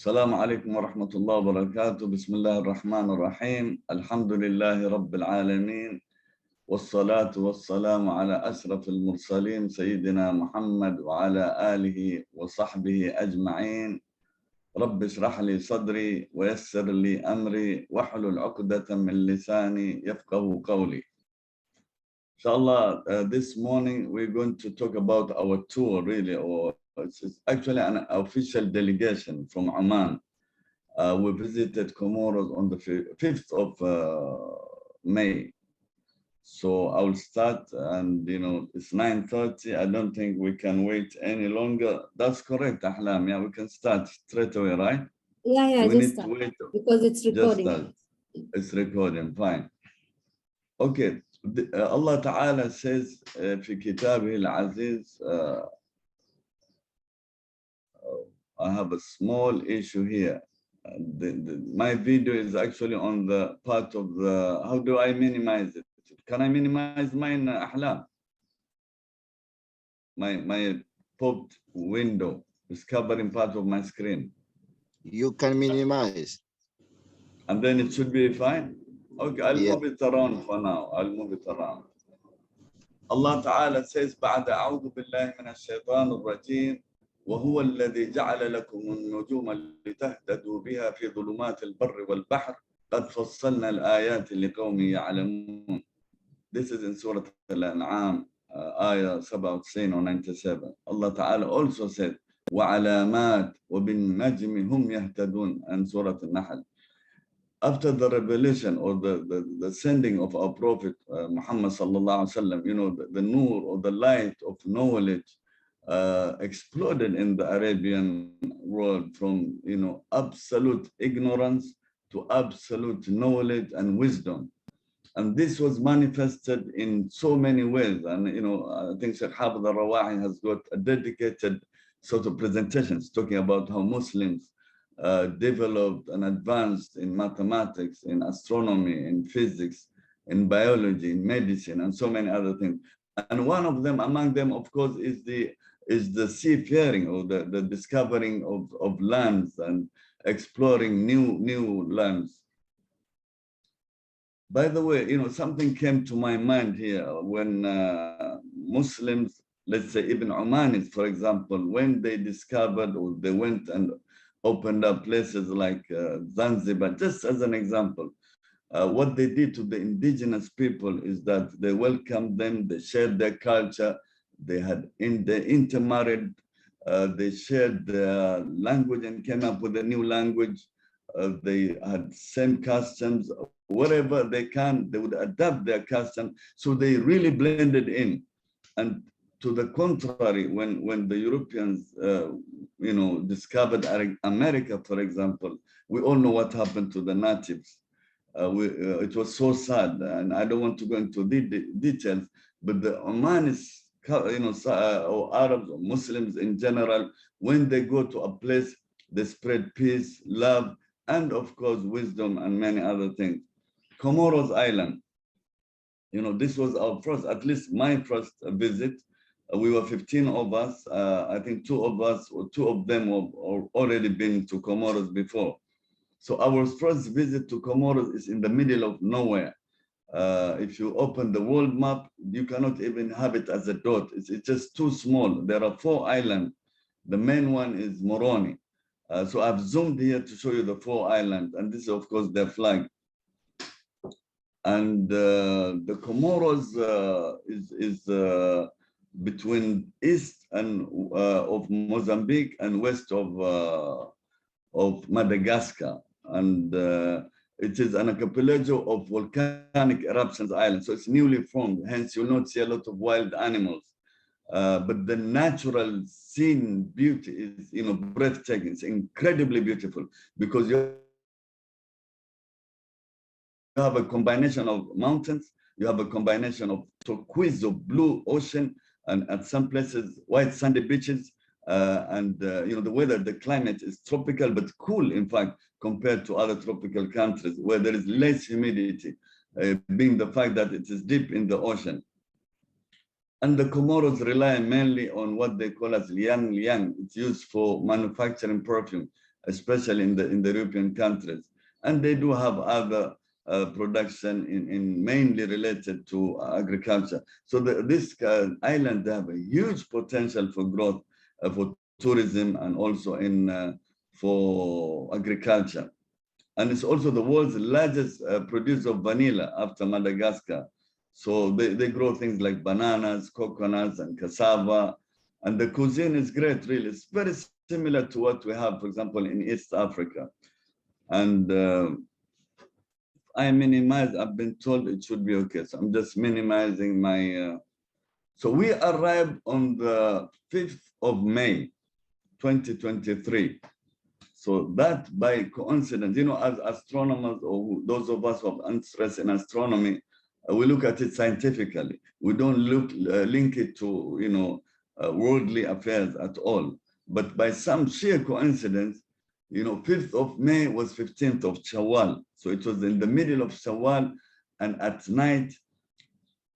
السلام عليكم ورحمة الله وبركاته. بسم الله الرحمن الرحيم. الحمد لله رب العالمين، والصلاة والسلام على أشرف المرسلين سيدنا محمد وعلى آله وصحبه أجمعين. رب اشرح لي صدري ويسر لي أمري واحلل عقدة من لساني يفقه قولي. Inshallah, this morning we're going to talk about our tour, really, or it's actually an official delegation from Oman. We visited Comoros on the 5th of May. So I'll start, and it's 9:30. I don't think we can wait any longer. That's correct, Ahlam. Yeah, we can start straight away, right? Yeah, we just need start, to wait. because it's recording. It's recording, fine. Okay. Allah Ta'ala says في كتابه العزيز, I have a small issue here. My video is actually on the part of the, how do I minimize it? Can I minimize mine, Ahlam? My popped window is covering part of my screen. You can minimize. And then it should be fine? Okay, I'll move it around for now. I'll move it around. Allah Ta'ala says, بعد أعوذ بالله من الشيطان الرجيم وهو الذي جعل لكم النجوم لتهتدوا بها في ظلمات البر والبحر قد فصلنا الآيات لقوم يعلمون. This is in Surah Al-An'am, ayah 97 or 97. Allah Ta'ala also said, وعلامات وبالنجم هم يهتدون, and Surah Al-Nahl. After the revelation or the sending of our Prophet Muhammad sallallahu alaihi wasallam, the nur or the light of knowledge exploded in the Arabian world from absolute ignorance to absolute knowledge and wisdom. And this was manifested in so many ways. And I think Sheikh Ahmed al-Rawahi has got a dedicated sort of presentations talking about how Muslims developed and advanced in mathematics, in astronomy, in physics, in biology, in medicine, and so many other things. And one of them, among them, of course, is the seafaring, or the discovering of lands and exploring new lands. By the way, something came to my mind here when Muslims, let's say Ibn Omanis, for example, when they discovered or they went and opened up places like Zanzibar, just as an example, what they did to the indigenous people is that they welcomed them, they shared their culture, they intermarried, they shared their language and came up with a new language. They had same customs, wherever they can, they would adapt their custom. So they really blended in. And to the contrary, when the Europeans, discovered America, for example, we all know what happened to the natives. It was so sad, and I don't want to go into the details, but the Omanis, or Arabs or Muslims in general, when they go to a place, they spread peace, love, and of course, wisdom and many other things. Comoros Island, this was our first, at least my first visit. We were 15 of us. I think two of them have already been to Comoros before. So our first visit to Comoros is in the middle of nowhere. If you open the world map, you cannot even have it as a dot. It's just too small. There are 4 islands. The main one is Moroni. So I've zoomed here to show you the 4 islands, and this is, of course, their flag. And the Comoros is between east and of Mozambique and west of Madagascar, and it is an archipelago of volcanic eruptions island. So it's newly formed. Hence, you'll not see a lot of wild animals. But the natural scene beauty is, breathtaking. It's incredibly beautiful because you have a combination of mountains, you have a combination of turquoise or blue ocean, and at some places white sandy beaches, and the weather, the climate is tropical but cool, in fact, compared to other tropical countries where there is less humidity, being the fact that it is deep in the ocean. And the Comoros rely mainly on what they call as liang liang. It's used for manufacturing perfume. especially in the European countries. And they do have other production in mainly related to agriculture. So this island, they have a huge potential for growth, for tourism, and also for agriculture. And it's also the world's largest producer of vanilla after Madagascar. So they grow things like bananas, coconuts, and cassava. And the cuisine is great, really. It's very similar to what we have, for example, in East Africa. And I minimize, I've been told it should be okay. So I'm just minimizing my, so we arrived on the 5th of May, 2023. So that by coincidence, you know, as astronomers or those of us who have interest in astronomy, we look at it scientifically. We don't link it to, you know, worldly affairs at all. But by some sheer coincidence, you know, 5th of May was 15th of Shawwal. So it was in the middle of Shawwal, and at night,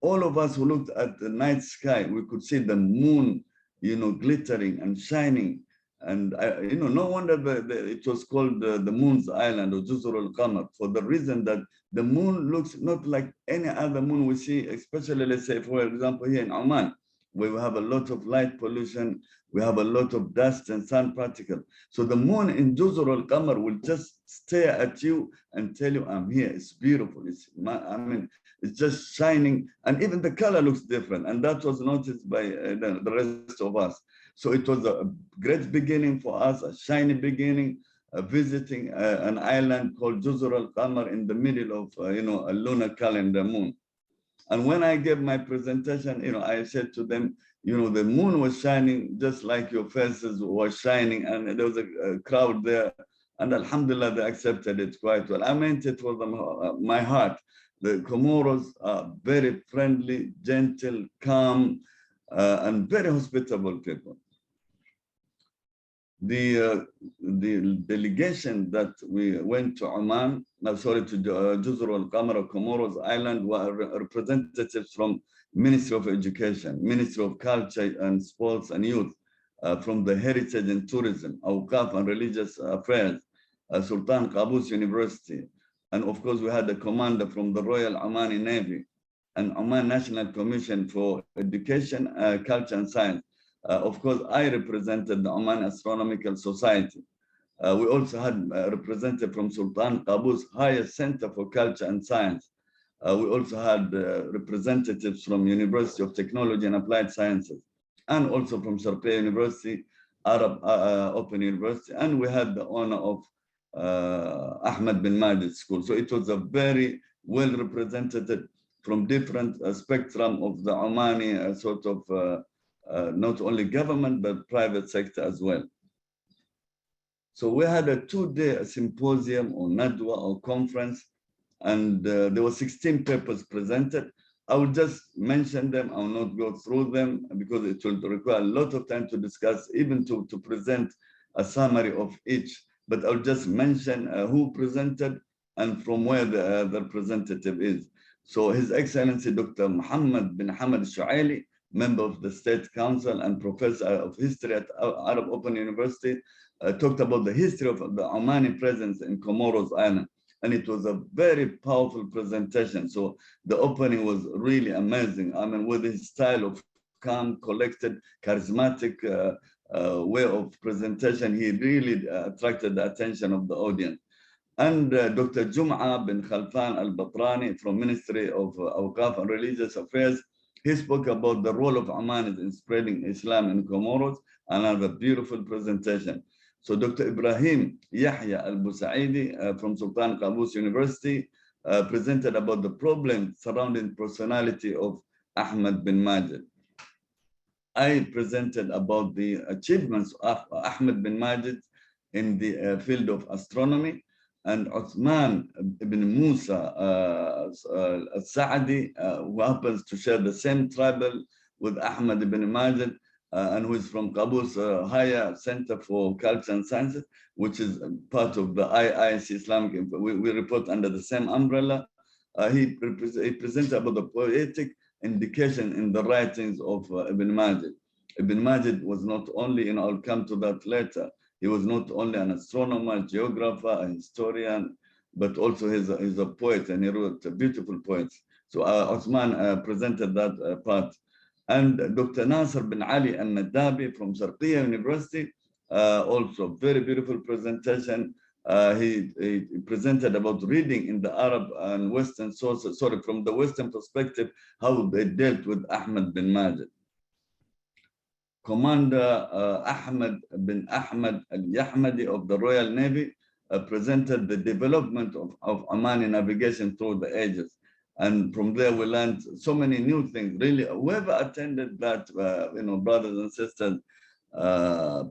all of us who looked at the night sky, we could see the moon, you know, glittering and shining. And, you know, no wonder it was called the Moon's Island, or Juzur al-Qamar, for the reason that the moon looks not like any other moon we see, especially, let's say, for example, here in Oman, where we have a lot of light pollution, we have a lot of dust and sun particles. So the moon in Juzur al-Qamar will just stare at you and tell you, I'm here, it's beautiful. I mean, it's just shining, and even the color looks different. And that was noticed by the rest of us. So it was a great beginning for us, a shiny beginning, visiting an island called Juzur al-Qamar in the middle of, you know, a lunar calendar moon. And when I gave my presentation, you know, I said to them, you know, the moon was shining just like your faces were shining, and there was a crowd there. And Alhamdulillah, they accepted it quite well. I meant it with my heart. The Comoros are very friendly, gentle, calm, and very hospitable people. The delegation that we went to Oman, to Juzur al-Qamar or Comoros Island, were representatives from Ministry of Education, Ministry of Culture and Sports and Youth, from the Heritage and Tourism, Awqaf and Religious Affairs, Sultan Qaboos University, and of course we had a commander from the Royal Omani Navy, and Oman National Commission for Education, Culture and Science. Of course, I represented the Oman Astronomical Society. We also had a representative from Sultan Qaboos Higher Center for Culture and Science. We also had representatives from University of Technology and Applied Sciences, and also from Sharqiya University, Arab Open University, and we had the honor of Ahmed bin Majid School. So it was a very well represented from different spectrum of the Omani sort of not only government, but private sector as well. So we had a 2-day symposium or nadwa or conference, and there were 16 papers presented. I will just mention them. I will not go through them because it will require a lot of time to discuss, even to present a summary of each. But I'll just mention who presented and from where the representative is. So His Excellency Dr. Muhammad bin Hamad Shuaili, member of the State Council and professor of history at Arab Open University, talked about the history of the Omani presence in Comoros Island. And it was a very powerful presentation. So the opening was really amazing. I mean, with his style of calm, collected, charismatic way of presentation, he really attracted the attention of the audience. And Dr. Jum'a bin Khalfan Al-Batrani from Ministry of Awqaf and Religious Affairs, he spoke about the role of Omanis in spreading Islam in Comoros, another beautiful presentation. So Dr. Ibrahim Yahya Al-Busaidi from Sultan Qaboos University presented about the problem surrounding personality of Ahmed bin Majid. I presented about the achievements of Ahmed bin Majid in the field of astronomy, and Uthman ibn Musa al-Sa'di, who happens to share the same tribal with Ahmed ibn Majid, and who is from Qaboos Higher Center for Culture and Sciences, which is part of the IIC Islamic. We report under the same umbrella. He presented about the poetic indication in the writings of Ibn Majid. Ibn Majid was not only, and I'll come to that later, He was not only an astronomer, geographer, a historian, but also he's a poet, and he wrote beautiful poets. So Osman presented that part. And Dr. Nasser bin Ali Al-Nadabi from Sharqiya University, also very beautiful presentation. He presented about reading in the Arab and Western sources, sorry, from the Western perspective, how they dealt with Ahmed bin Majid. Commander Ahmed bin Ahmed Al-Yahmadi of the Royal Navy presented the development of Omani navigation through the ages. And from there, we learned so many new things. Really, whoever attended that, brothers and sisters,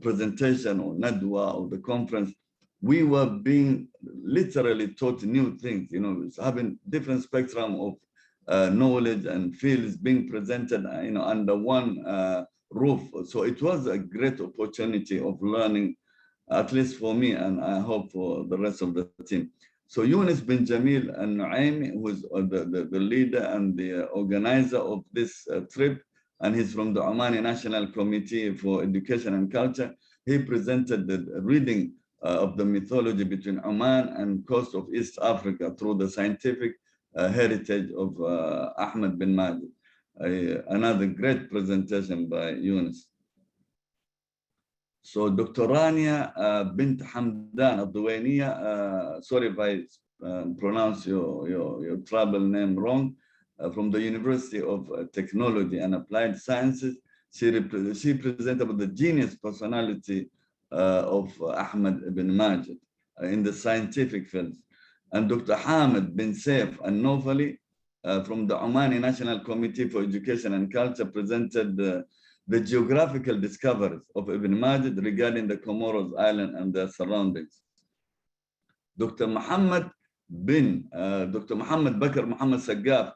presentation or nadwa or the conference, we were being literally taught new things, having different spectrum of knowledge and fields being presented, under one roof. So it was a great opportunity of learning, at least for me, and I hope for the rest of the team. So Yunus bin Jamil Al-Nuaimi, who is the leader and the organizer of this trip, and he's from the Omani National Committee for Education and Culture. He presented the reading of the mythology between Oman and coast of East Africa through the scientific heritage of Ahmed bin Majid. Another great presentation by Yunus. So Dr. Rania bint Hamdan al-Duwainiya, sorry if I pronounce your tribal name wrong, from the University of Technology and Applied Sciences. She presented about the genius personality of Ahmed ibn Majid in the scientific fields. And Dr. Hamid bin Saif al-Nofali from the Omani National Committee for Education and Culture presented the geographical discoveries of Ibn Majid regarding the Comoros Island and their surroundings. Dr. Muhammad Bakr Muhammad Saggaf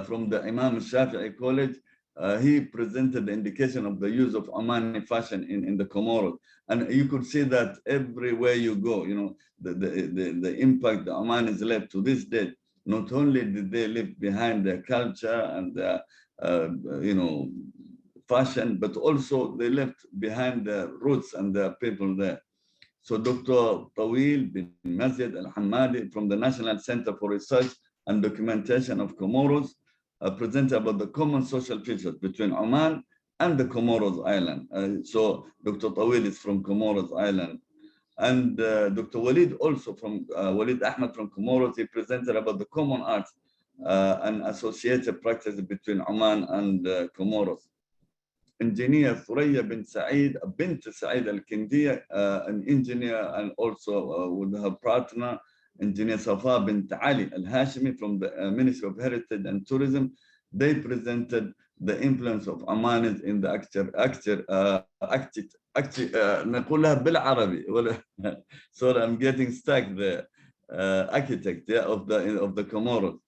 from the Imam Shafi'i College, he presented the indication of the use of Omani fashion in the Comoros. And you could see that everywhere you go, the impact the Omanis left to this day. Not only did they leave behind their culture and their, fashion, but also they left behind their roots and their people there. So Dr. Tawil bin Majid Al-Hamadi from the National Center for Research and Documentation of Comoros presented about the common social features between Oman and the Comoros Island. So Dr. Tawil is from Comoros Island. And Dr. Walid also from, Walid Ahmed from Comoros, he presented about the common arts and associated practices between Oman and Comoros. Engineer Thuraya bin Saeed, bint Saeed Al-Kindiya, an engineer, and also with her partner, Engineer Safa bint Ali Al-Hashimi from the Ministry of Heritage and Tourism. They presented the influence of Omanis in the نقولها بالعربي. Sorry, I'm getting stuck there. Architect, yeah, of the Comoros.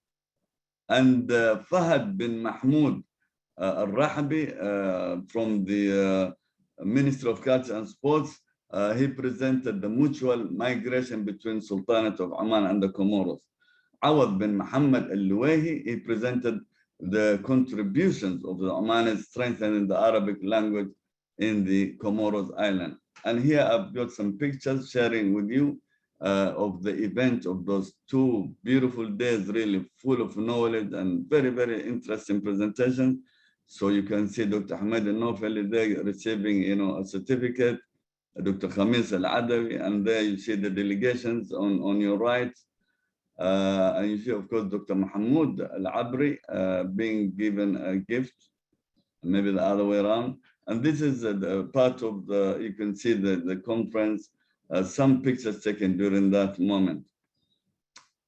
And Fahad bin Mahmoud Al-Rahabi from the Ministry of Culture and Sports, he presented the mutual migration between Sultanate of Oman and the Comoros. Awad bin Muhammad Al-Luwahi, he presented the contributions of the Omanis strengthening the Arabic language in the Comoros Island. And here I've got some pictures sharing with you of the event of those 2 beautiful days, really full of knowledge and very, very interesting presentations. So you can see Dr. Ahmed Al-Nofali there receiving, a certificate, Dr. Khamis Al-Adawi, and there you see the delegations on your right. And you see, of course, Dr. Mahmoud Al-Abri being given a gift, maybe the other way around. And this is the part of you can see the conference, some pictures taken during that moment.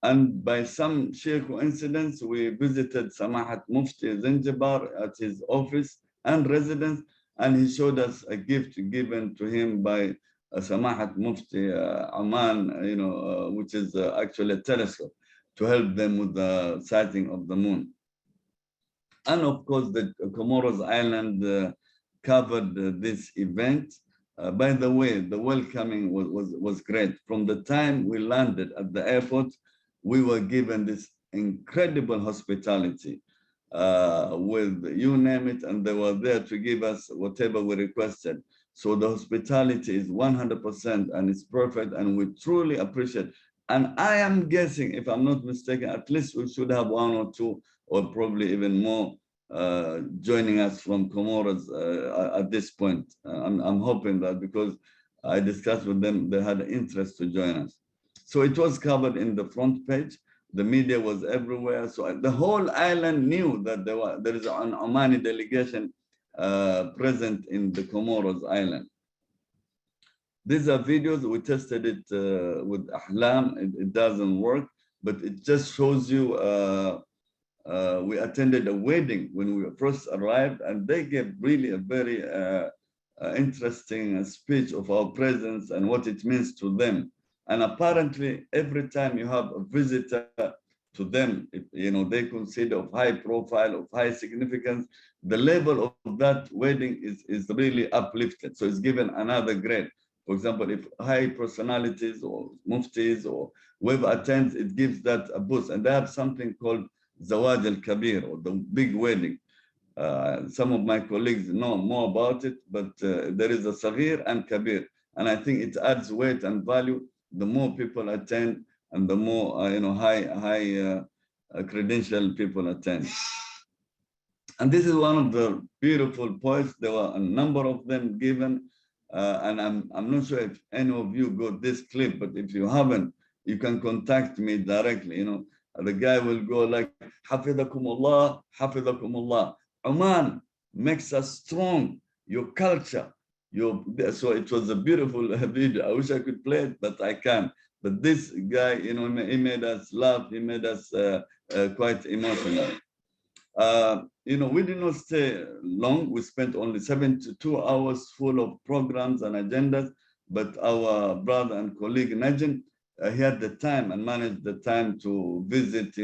And by some sheer coincidence, we visited Samahat Mufti Zanzibar at his office and residence, and he showed us a gift given to him by Samahat Mufti Oman, which is actually a telescope to help them with the sighting of the moon. And of course, the Comoros Island covered this event. By the way, the welcoming was great. From the time we landed at the airport, we were given this incredible hospitality with you name it, and they were there to give us whatever we requested. So the hospitality is 100% and it's perfect, and we truly appreciate. And I am guessing, if I'm not mistaken, at least we should have one or two, or probably even more, joining us from Comoros at this point. I'm hoping that, because I discussed with them, they had interest to join us. So it was covered in the front page. The media was everywhere. So the whole island knew that there is an Omani delegation present in the Comoros island. These are videos. We tested it with Ahlam. It doesn't work, but it just shows you we attended a wedding when we first arrived, and they gave really a very interesting speech of our presence and what it means to them. And apparently, every time you have a visitor to them, they consider of high profile, of high significance, the level of that wedding is really uplifted. So it's given another grade. For example, if high personalities or muftis or whoever attends, it gives that a boost. And they have something called Zawaj al-Kabir, or the big wedding. Some of my colleagues know more about it, but there is a Saghir and Kabir. And I think it adds weight and value the more people attend, and the more high credentialed people attend. And this is one of the beautiful points. There were a number of them given, and I'm not sure if any of you got this clip, but if you haven't, you can contact me directly. The guy will go like, Hafidakumullah, Hafidakumullah. Oman makes us strong, your culture. So it was a beautiful video. I wish I could play it, but I can't. But this guy, he made us laugh. He made us quite emotional. We did not stay long. We spent only 72 hours full of programs and agendas. But our brother and colleague Najim, he had the time and managed the time to visit,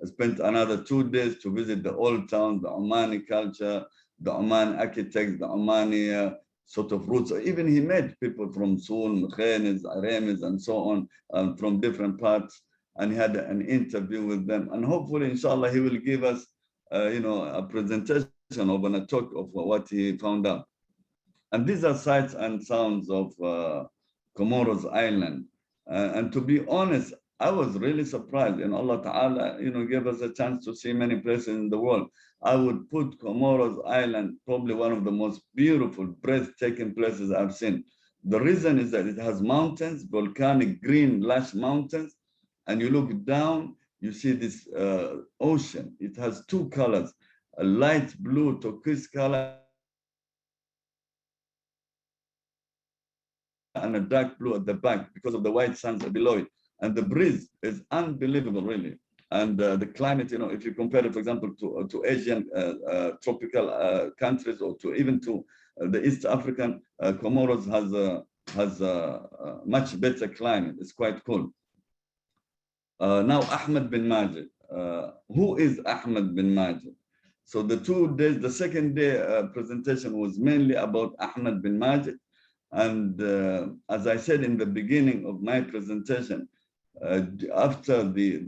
spent another 2 days to visit the old town, the Omani culture, the Oman architects, the Omani sort of roots. Even he met people from Soon, Mekhanis, Aramis, and so on, from different parts, and he had an interview with them. And hopefully, inshallah, he will give us, a presentation of a talk of what he found out. And these are sights and sounds of Comoros Island. And to be honest, I was really surprised. And Allah Ta'ala, gave us a chance to see many places in the world. I would put Comoros Island probably one of the most beautiful, breathtaking places I've seen. The reason is that it has mountains, volcanic, green, lush mountains. And you look down, you see this ocean. It has two colors, a light blue turquoise color and a dark blue at the back because of the white sands below it. And the breeze is unbelievable, really. And the climate, if you compare it, for example, to Asian tropical countries, or even to the East African, Comoros has a much better climate. It's quite cool. Now, Ahmed bin Majid. Who is Ahmed bin Majid? So the 2 days, the second day presentation was mainly about Ahmed bin Majid. And as I said in the beginning of my presentation, after the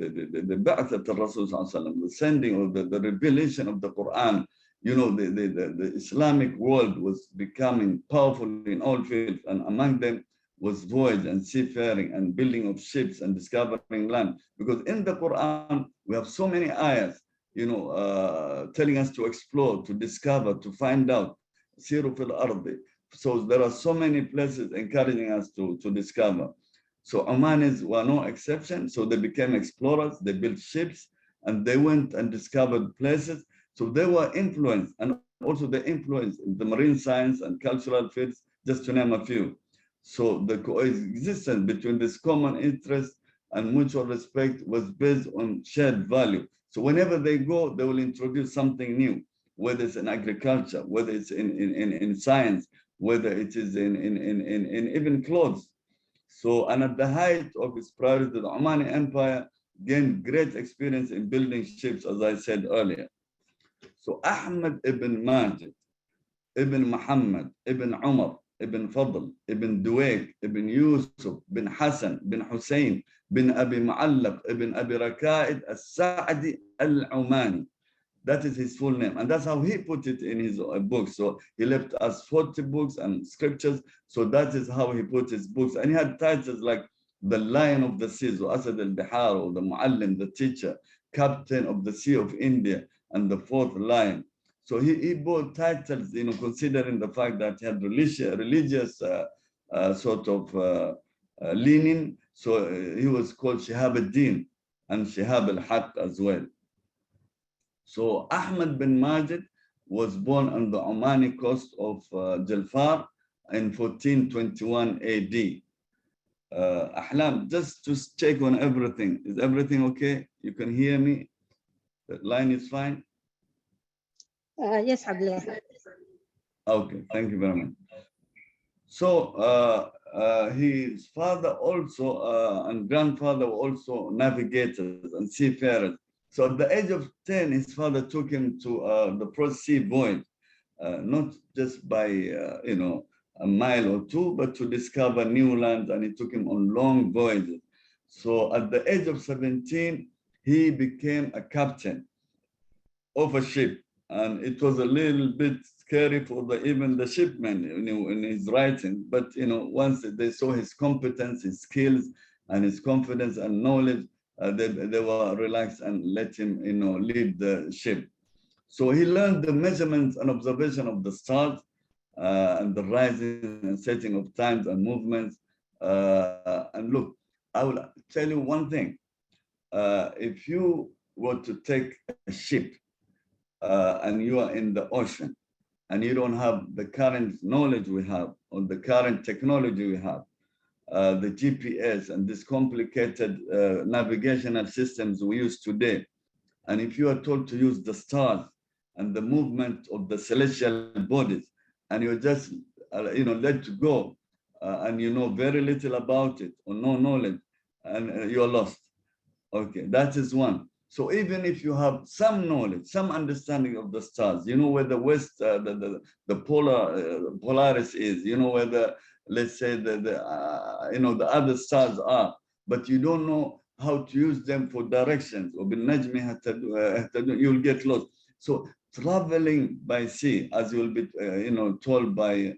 Ba'athat al-Rasul, the sending of the revelation of the Quran, the Islamic world was becoming powerful in all fields, and among them was voyage and seafaring and building of ships and discovering land. Because in the Quran, we have so many ayahs, telling us to explore, to discover, to find out. Siru fil ardi. So there are so many places encouraging us to discover. So Omanis were no exception. So they became explorers, they built ships, and they went and discovered places. So they were influenced, and also they influenced the marine science and cultural fields, just to name a few. So the coexistence between this common interest and mutual respect was based on shared value. So whenever they go, they will introduce something new, whether it's in agriculture, whether it's in science, whether it is in even clothes. So, and at the height of its priority, the Omani Empire gained great experience in building ships, as I said earlier. So Ahmed ibn Majid, ibn Muhammad, ibn Umar, ibn Fadl, ibn Duwayk, ibn Yusuf, bin Hassan, bin Hussein, bin Abi Mu'allaq, ibn Abi Raka'id al-Sa'di al-Umani. That is his full name. And that's how he put it in his book. So he left us 40 books and scriptures. So that is how he put his books. And he had titles like the Lion of the Seas, or Asad al-Bihar, or the Muallim, the teacher, Captain of the Sea of India, and the Fourth Lion. So he bought titles, considering the fact that he had religious sort of leaning. So he was called Shihab al-Din and Shihab al-Haq as well. So Ahmed bin Majid was born on the Omani coast of Jalfar in 1421 AD. Ahlam, just to check on everything. Is everything okay? You can hear me? The line is fine? Yes, AbdulWahab. Okay, thank you very much. So his father also and grandfather were also navigators and seafarers. So at the age of 10, his father took him to the Pro Sea voyage, not just by a mile or two, but to discover new lands, and he took him on long voyages. So at the age of 17, he became a captain of a ship, and it was a little bit scary for even the shipmen in his writing. But once they saw his competence, his skills, and his confidence and knowledge, they were relaxed and let him lead the ship. So he learned the measurements and observation of the stars and the rising and setting of times and movements. And look, I will tell you one thing. If you were to take a ship and you are in the ocean and you don't have the current knowledge we have or the current technology we have, the GPS and this complicated navigational systems we use today, and if you are told to use the stars and the movement of the celestial bodies, and you're just let to go, and you know very little about it or no knowledge, and you're lost. Okay, that is one. So even if you have some knowledge, some understanding of the stars, you know where the west, the Polaris is, you know where the, let's say the other stars are, but you don't know how to use them for directions, or you'll get lost. So traveling by sea, as you'll be told by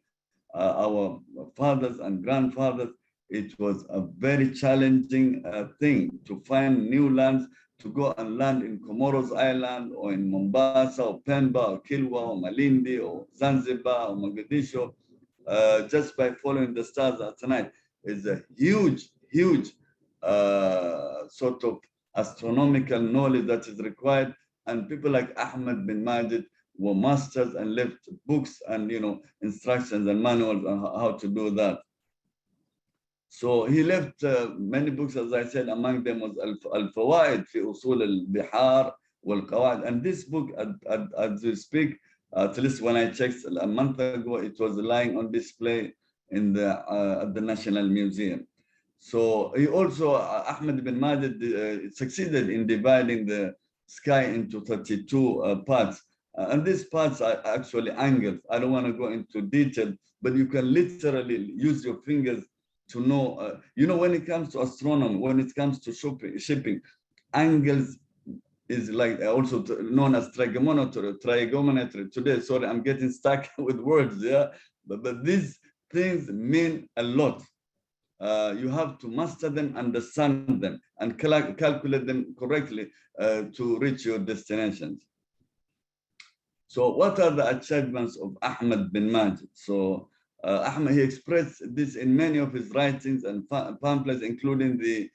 our fathers and grandfathers, it was a very challenging thing to find new lands, to go and land in Comoros Island or in Mombasa or Pemba or Kilwa or Malindi or Zanzibar or Mogadishu, just by following the stars at night is a huge, huge sort of astronomical knowledge that is required. And people like Ahmed bin Majid were masters and left books and instructions and manuals on how to do that. So he left many books, as I said. Among them was Al-Fawaid fi Usul al-Bihar wal-Qawaid. And this book, as we speak, at least when I checked a month ago, it was lying on display in at the National Museum. So he also, Ahmed bin Majid, succeeded in dividing the sky into 32 parts. And these parts are actually angles. I don't want to go into detail, but you can literally use your fingers to know, when it comes to astronomy, when it comes to shipping, angles is like also known as trigonometry. Today, sorry, I'm getting stuck with words, yeah? But these things mean a lot. You have to master them, understand them, and calculate them correctly to reach your destinations. So what are the achievements of Ahmed bin Majid? So Ahmed, he expressed this in many of his writings and pamphlets, including the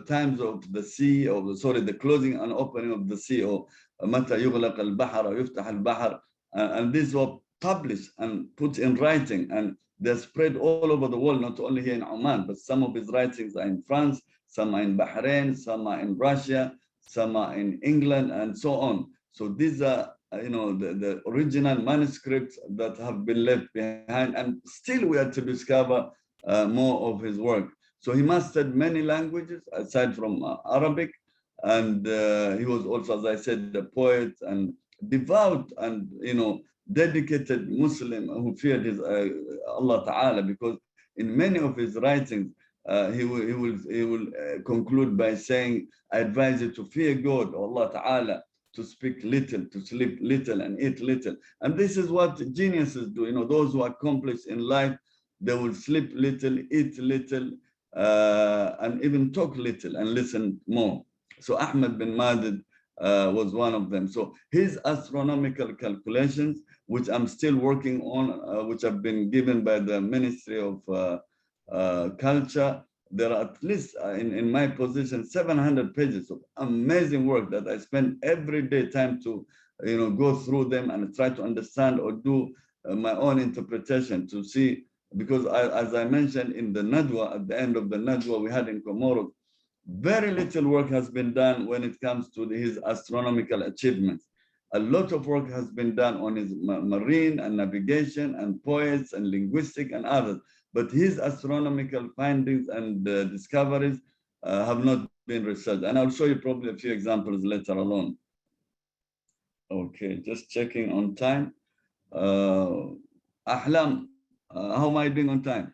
times of the sea, or the closing and opening of the sea, or متى يغلق البحر أو يفتح البحر, and these were published and put in writing, and they're spread all over the world, not only here in Oman, but some of his writings are in France, some are in Bahrain, some are in Russia, some are in England, and so on. So these are the original manuscripts that have been left behind, and still we are to discover more of his work. So he mastered many languages aside from Arabic, and he was also, as I said, a poet and devout and dedicated Muslim who feared his Allah Ta'ala, because in many of his writings he will conclude by saying, I advise you to fear God, Allah Ta'ala, to speak little, to sleep little, and eat little. And this is what geniuses do. You know, those who accomplish in life, they will sleep little, eat little, and even talk little and listen more. So Ahmed bin Majid was one of them. So his astronomical calculations, which I'm still working on, which have been given by the Ministry of Culture, there are at least in my position 700 pages of amazing work that I spend every day time to go through them and try to understand or do my own interpretation to see, because as I mentioned in the Nadwa, at the end of the Nadwa we had in Comoros, very little work has been done when it comes to his astronomical achievements. A lot of work has been done on his marine and navigation and poets and linguistic and others. But his astronomical findings and discoveries have not been researched. And I'll show you probably a few examples later along. Okay, just checking on time. Ahlam, how am I doing on time?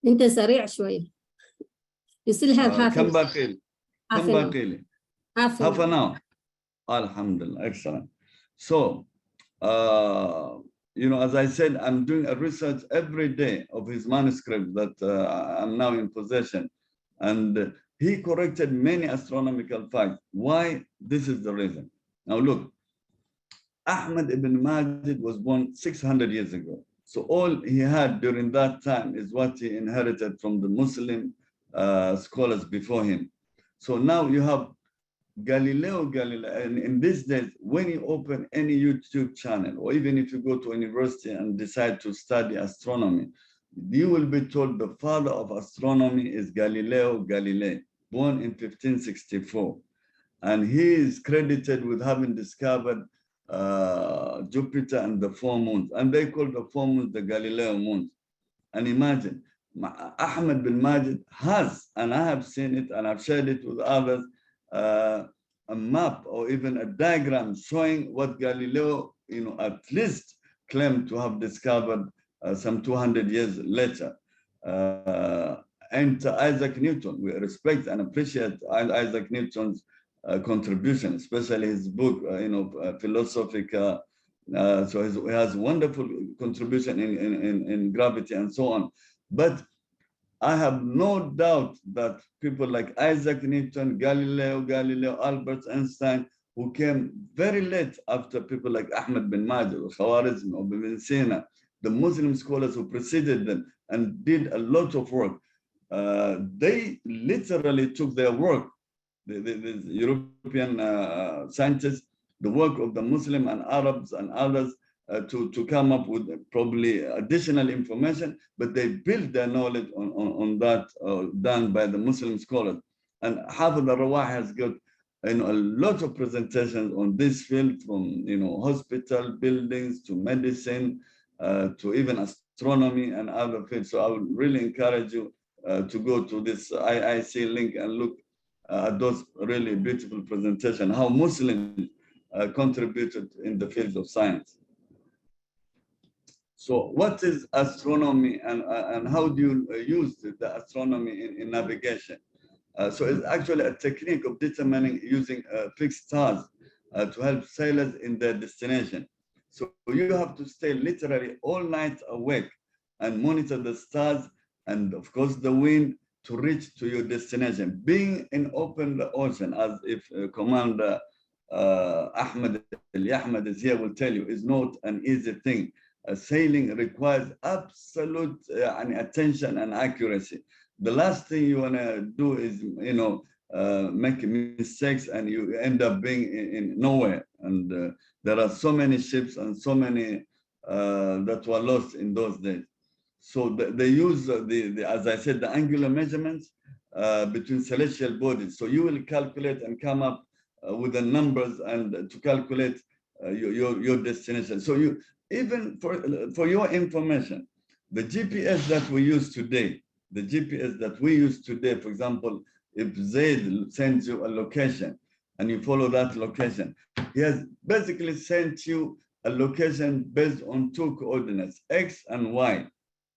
أنت سريع شوي. You still have كم باقي لي؟ كم باقي لي؟ half an hour. Alhamdulillah, excellent. So, as I said, I'm doing a research every day of his manuscript that I'm now in possession. And he corrected many astronomical facts. Why? This is the reason. Now look, Ahmed ibn Majid was born 600 years ago. So all he had during that time is what he inherited from the Muslim scholars before him. So now you have Galileo Galilei, and in these days, when you open any YouTube channel, or even if you go to university and decide to study astronomy, you will be told the father of astronomy is Galileo Galilei, born in 1564. And he is credited with having discovered Jupiter and the 4 moons. And they call the 4 moons the Galileo moons. And imagine, Ahmed bin Majid has, and I have seen it and I've shared it with others, a map or even a diagram showing what Galileo, at least claimed to have discovered some 200 years later. And Isaac Newton, we respect and appreciate Isaac Newton's contribution, especially his book, Philosophica. So he has wonderful contribution in gravity and so on. But I have no doubt that people like Isaac Newton, Galileo, Albert Einstein, who came very late after people like Ahmed bin Majid, or Khawarizmi, or Ibn Sina, the Muslim scholars who preceded them and did a lot of work, they literally took their work, the European scientists, the work of the Muslim and Arabs and others, to come up with probably additional information, but they built their knowledge on that done by the Muslim scholars. And Hafid al-Rawah has got a lot of presentations on this field, from hospital buildings to medicine to even astronomy and other fields. So I would really encourage you to go to this IIC link and look at those really beautiful presentations, how Muslims contributed in the field of science. So what is astronomy, and how do you use the astronomy in navigation? So it's actually a technique of determining using fixed stars to help sailors in their destination. So you have to stay literally all night awake and monitor the stars and of course the wind to reach to your destination. Being in open ocean, as if Commander Ahmed Al-Ahmed is here will tell you, is not an easy thing. Sailing requires absolute attention and accuracy. The last thing you want to do is, make mistakes and you end up being in nowhere. And there are so many ships and so many that were lost in those days. So they use, as I said, the angular measurements between celestial bodies. So you will calculate and come up with the numbers and to calculate your destination. So you, even for your information, the GPS that we use today, for example, if Zaid sends you a location and you follow that location, he has basically sent you a location based on 2 coordinates, X and Y.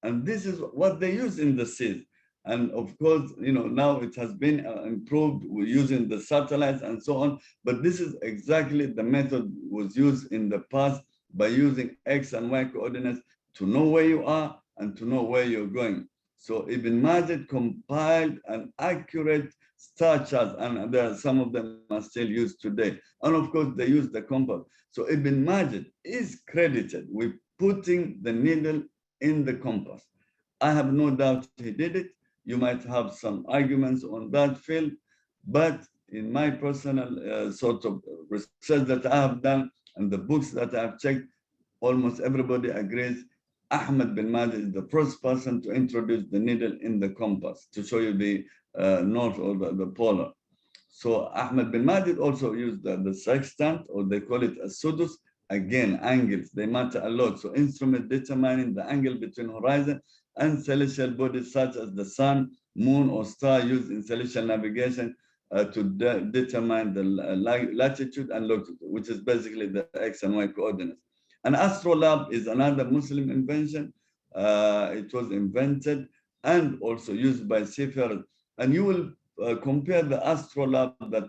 And this is what they use in the seas. And of course, now it has been improved. We're using the satellites and so on. But this is exactly the method was used in the past by using X and Y coordinates to know where you are and to know where you're going. So Ibn Majid compiled an accurate star chart, and some of them are still used today. And of course, they use the compass. So Ibn Majid is credited with putting the needle in the compass. I have no doubt he did it. You might have some arguments on that field, but in my personal sort of research that I have done and the books that I have checked, almost everybody agrees Ahmed bin Majid is the first person to introduce the needle in the compass to show you the north or the polar. So Ahmed bin Majid also used the sextant, or they call it a sudus. Again, angles, they matter a lot. So instrument determining the angle between horizon and celestial bodies such as the sun, moon, or star used in celestial navigation to determine the latitude and longitude, which is basically the X and Y coordinates. An astrolabe is another Muslim invention. It was invented and also used by seafarers. And you will compare the astrolabe that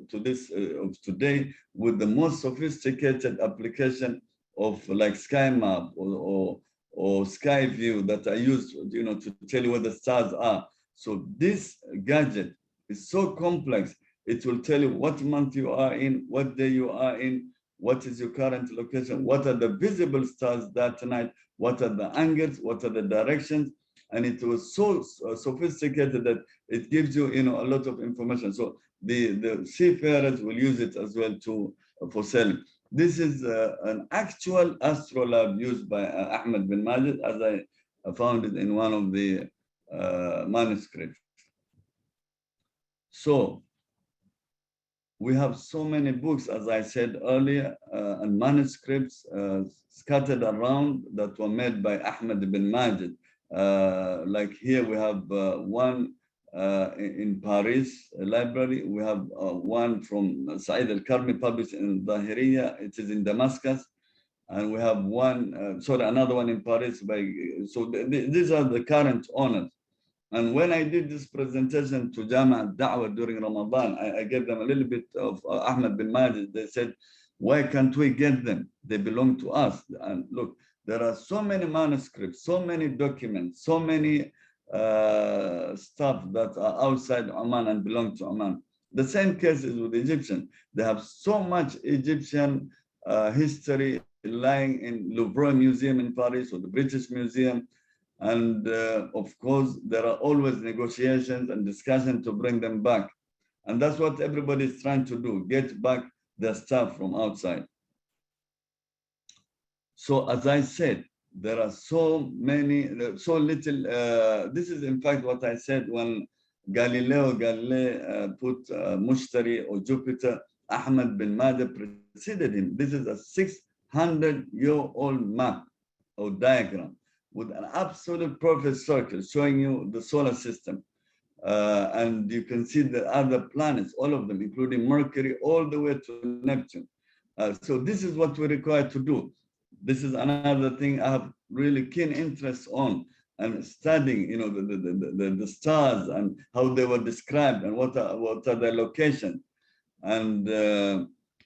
to this of today with the most sophisticated application of like sky map or sky view that are used, to tell you where the stars are. So this gadget is so complex. It will tell you what month you are in, what day you are in, what is your current location, what are the visible stars that night, what are the angles, what are the directions. And it was so sophisticated that it gives you, a lot of information. So the seafarers will use it as well for sailing. This is an actual astrolabe used by Ahmed bin Majid, as I found it in one of the manuscripts. So we have so many books, as I said earlier, and manuscripts scattered around that were made by Ahmed bin Majid. Like here we have one in Paris library. We have one from Said al-Karmi published in Zahiriya. It is in Damascus. And we have one, another one in Paris. So these are the current owners. And when I did this presentation to Jama' al-Da'wah during Ramadan, I gave them a little bit of Ahmed bin Majid. They said, why can't we get them? They belong to us. And look, there are so many manuscripts, so many documents, so many stuff that are outside Oman and belong to Oman. The same case is with Egyptians. They have so much Egyptian history lying in Louvre Museum in Paris or the British Museum. And of course, there are always negotiations and discussions to bring them back. And that's what everybody is trying to do, get back their stuff from outside. So as I said, there are so little, this is in fact what I said when Galileo Galilei put Mushtari or Jupiter, Ahmed bin Majid preceded him. This is a 600-year-old map or diagram with an absolute perfect circle showing you the solar system. And you can see the other planets, all of them, including Mercury, all the way to Neptune. So this is what we require to do. This is another thing I have really keen interest on, and studying, the stars and how they were described and what are their locations. And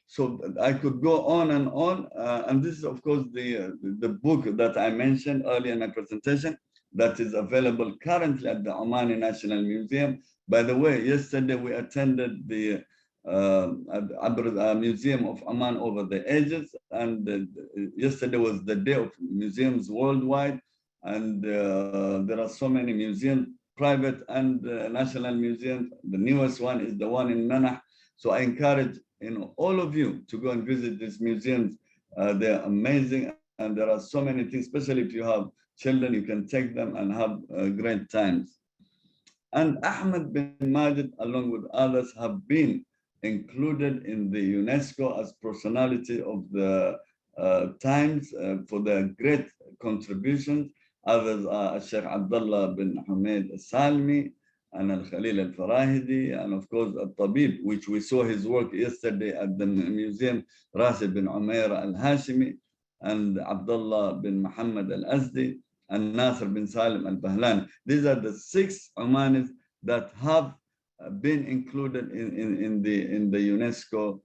so I could go on, and this is, of course, the book that I mentioned earlier in my presentation that is available currently at the Omani National Museum. By the way, yesterday we attended the Museum of Oman over the ages, and yesterday was the day of museums worldwide, and there are so many museums, private and national museums. The newest one is the one in Manah. So I encourage all of you to go and visit these museums. They're amazing, and there are so many things, especially if you have children, you can take them and have great times. And Ahmed bin Majid, along with others, have been included in the UNESCO as personality of the times for their great contributions. Others are Sheikh Abdullah bin Hamid Al-Salmi and Al-Khalil Al-Farahidi, and of course Al-Tabib, which we saw his work yesterday at the museum, Rashid bin Umair Al-Hashimi, and Abdullah bin Muhammad Al-Azdi, and Nasser bin Salim al-Bahlani. These are the 6 Omanis that have been included in the UNESCO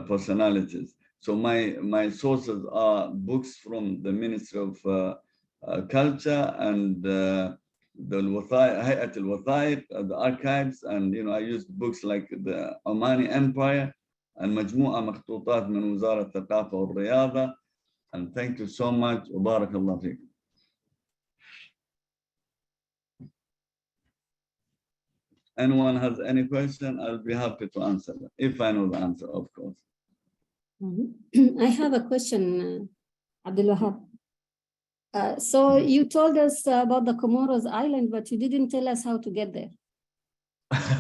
personalities. So my sources are books from the Ministry of Culture and the Hayat al-Wathaiq, the archives, and I used books like the Omani Empire and مجموعة مخطوطات من وزارة الثقافة والرياضة. And thank you so much. وبارك الله فيكم. Anyone has any question, I'll be happy to answer them, if I know the answer, of course. I have a question, AbdulWahab. So you told us about the Comoros Island, but you didn't tell us how to get there.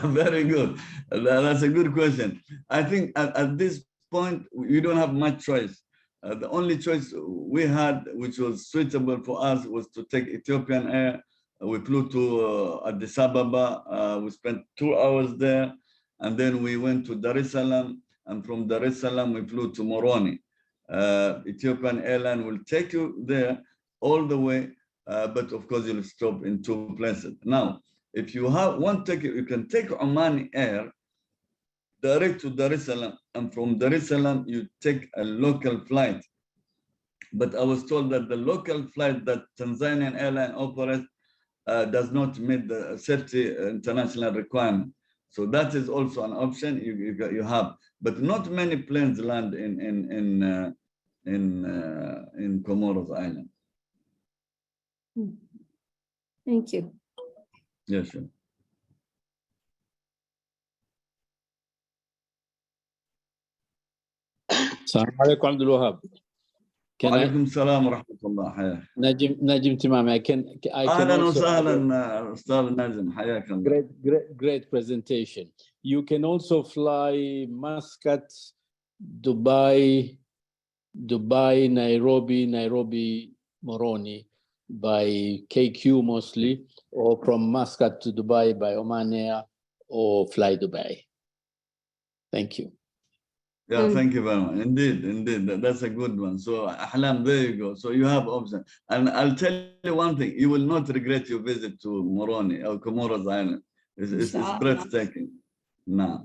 Very good. That's a good question. I think at this point, you don't have much choice. The only choice we had, which was suitable for us, was to take Ethiopian Air. We flew to Addis Ababa. We spent 2 hours there. And then we went to Dar es Salaam. And from Dar es Salaam, we flew to Moroni. Ethiopian Airline will take you there all the way. But of course, you'll stop in 2 places. Now, if you have one ticket, you can take Omani Air direct to Dar es Salaam, and from Dar es Salaam you take a local flight. But I was told that the local flight that Tanzanian airline operates does not meet the safety international requirement. So that is also an option you have. But not many planes land in Comoros Island. Thank you. Yes, sure. Assalamu alaikum, AbdulWahab. وعليكم السلام ورحمة الله. حياك. Najim Timam, I can أهلا also وسهلا أستاذ ناجم. حياك الله. great presentation. You can also fly Muscat, Dubai, Nairobi, Moroni by KQ mostly, or from Muscat to Dubai by Oman Air, or Fly Dubai. Thank you. Yeah, thank you very much. Indeed, that's a good one. So, Ahlam, there you go. So you have options. And I'll tell you one thing, you will not regret your visit to Moroni or Comoros Island. It's breathtaking. Nah.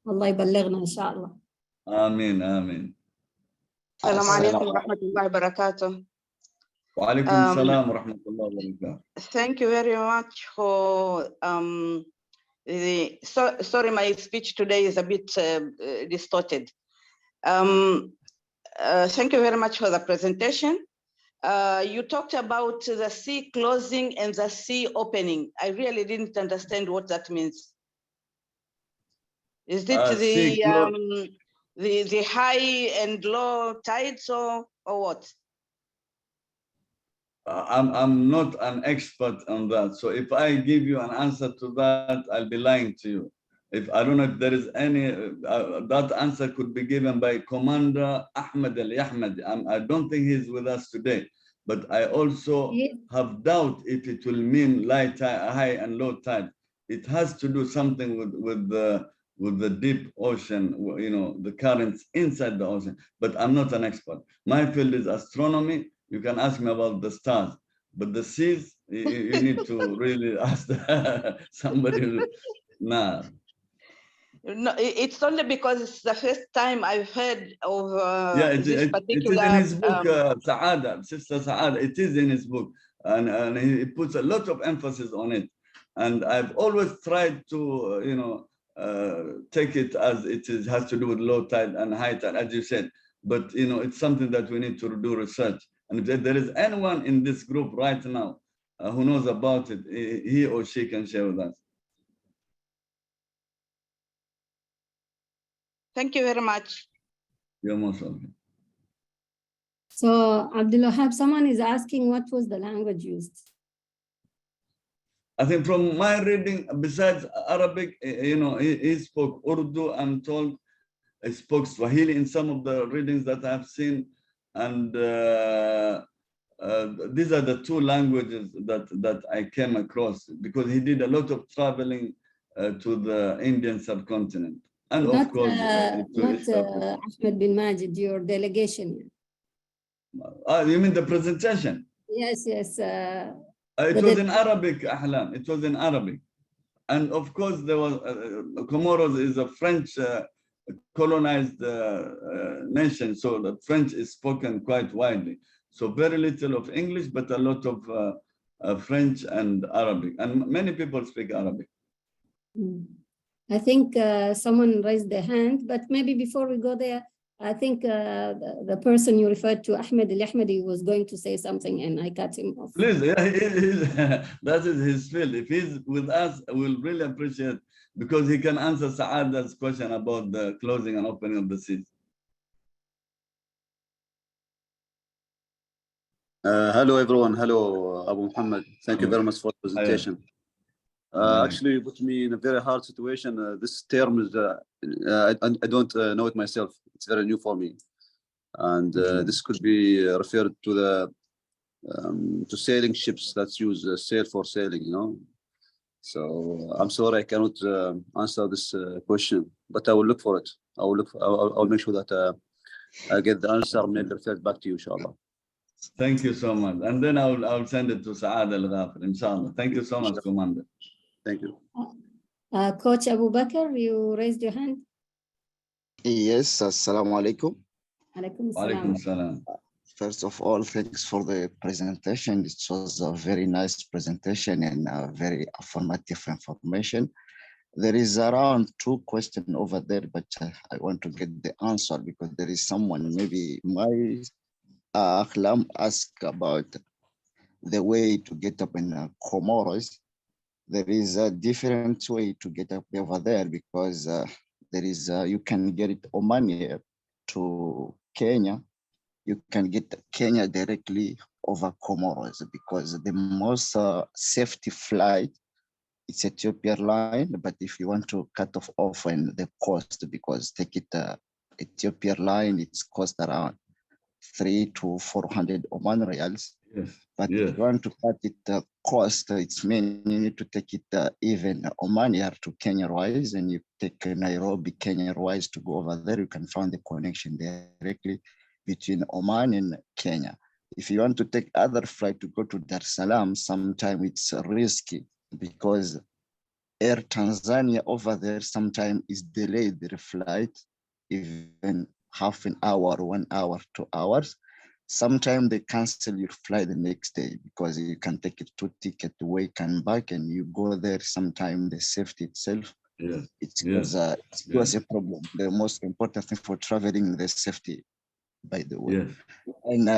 Allah يبلغنا إن شاء الله. Ameen. السلام عليكم ورحمة الله وبركاته. وعليكم السلام ورحمة الله وبركاته. Thank you very much for sorry, my speech today is a bit distorted. Thank you very much for the presentation. You talked about the sea closing and the sea opening. I really didn't understand what that means. Is it the high and low tides or what? I'm not an expert on that. So if I give you an answer to that, I'll be lying to you. I don't know if there is any, that answer could be given by Commander Ahmed Al-Ahmed. I don't think he's with us today, but I also have doubt if it will mean high and low tide. It has to do something with the deep ocean, the currents inside the ocean, but I'm not an expert. My field is astronomy. You can ask me about the stars, but the seas, you need to really ask somebody. Nah. No, it's only because it's the first time I've heard of this particular. It is in his book, Saada, Sister Saada. It is in his book, and he puts a lot of emphasis on it. And I've always tried to, take it as it has to do with low tide and high tide, as you said. But it's something that we need to do research. And if there is anyone in this group right now who knows about it, he or she can share with us. Thank you very much. You're most welcome. So, AbdulWahab, someone is asking what was the language used? I think from my reading, besides Arabic, he spoke Urdu, I'm told. He spoke Swahili in some of the readings that I've seen. And these are the 2 languages that I came across, because he did a lot of traveling to the Indian subcontinent. And of course, Ahmed bin Majid, your delegation. You mean the presentation? Yes, yes. It was in Arabic, Ahlam. It was in Arabic. And of course, there was Comoros is a French colonized nation, so the French is spoken quite widely. So very little of English, but a lot of French and Arabic. And many people speak Arabic. I think someone raised their hand, but maybe before we go there, I think the person you referred to, Ahmed Al-Ahmadi, was going to say something and I cut him off. Please, yeah, that is his field. If he's with us, we'll really appreciate, because he can answer Saada's question about the closing and opening of the seas. Hello, everyone. Hello, Abu Muhammad. Thank you very much for the presentation. Actually, you put me in a very hard situation. This term is, I don't know it myself. It's very new for me. And this could be referred to the to sailing ships that use sail for sailing, you know. So I'm sorry I cannot answer this question, but I will look for it. I'll make sure that I get the answer, maybe referred back to you, inshallah. Thank you so much. And then I'll send it to Saad Al-Ghafir, inshallah. Thank you so much, Commander. Thank you. Coach Abu Bakr, you raised your hand. Yes, assalamu alaikum. Alaikum Alaikum salam. salam. First of all, thanks for the presentation. It was a very nice presentation and very informative information. There is around 2 questions over there, but I want to get the answer because there is someone, maybe my Akhlam, ask about the way to get up in Comoros. There is a different way to get up over there because there is you can get it Omani to Kenya. You can get Kenya directly over Comoros because the most safety flight it's Ethiopia line. But if you want to cut off and the cost, because take it Ethiopia line, it's cost around 300 to 400 Oman Reals. Yes. But yes. if you want to cut it cost, it's mean you need to take it even Oman Air to Kenya Airways, and you take Nairobi Kenya Airways to go over there. You can find the connection directly between Oman and Kenya. If you want to take other flight to go to Dar es Salaam, sometimes it's risky because Air Tanzania over there sometimes is delayed their flight, even half an hour, 1 hour, 2 hours. Sometimes they cancel your flight the next day because you can take it 2 tickets away and back, and you go there. Sometimes the safety itself, it was a problem. The most important thing for traveling, the safety, by the way. And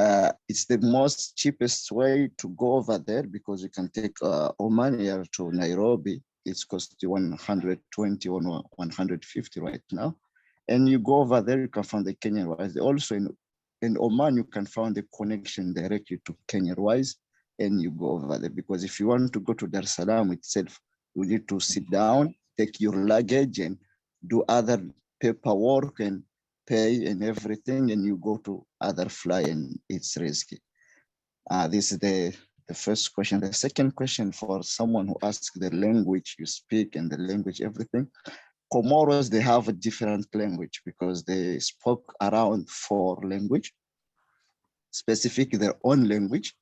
it's the most cheapest way to go over there because you can take Oman Air to Nairobi. It's cost you 120 or 150 right now. And you go over there, you can find the Kenyan Airways. Also in Oman, you can find the connection directly to Kenya Airways, and you go over there. Because if you want to go to Dar es Salaam itself, you need to sit down, take your luggage, and do other paperwork and pay and everything, and you go to other fly, and it's risky. This is the first question. The second question for someone who asks the language you speak and the language everything. Comoros, they have a different language because they spoke around 4 languages, specific their own language,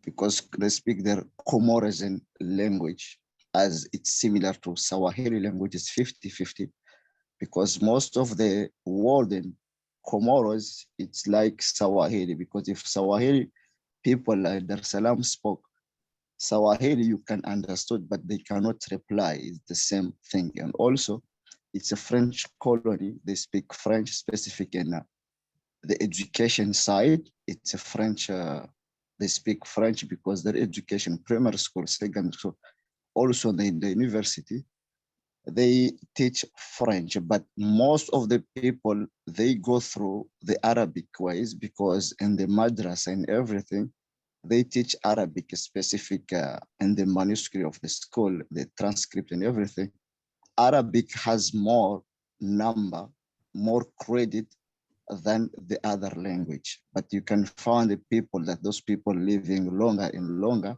because they speak their Comorian language as it's similar to Swahili language, is 50-50, because most of the world in Comoros, it's like Swahili, because if Swahili people like Dar es Salaam spoke Swahili, you can understand, but they cannot reply. It's the same thing. And also, it's a French colony. They speak French, specific in the education side. It's a French, they speak French because their education, primary school, secondary school, also in the university, they teach French. But most of the people, they go through the Arabic ways because in the madrasa and everything, they teach Arabic specific in the manuscript of the school, the transcript and everything. Arabic has more number, more credit than the other language. But you can find the people that those people living longer and longer,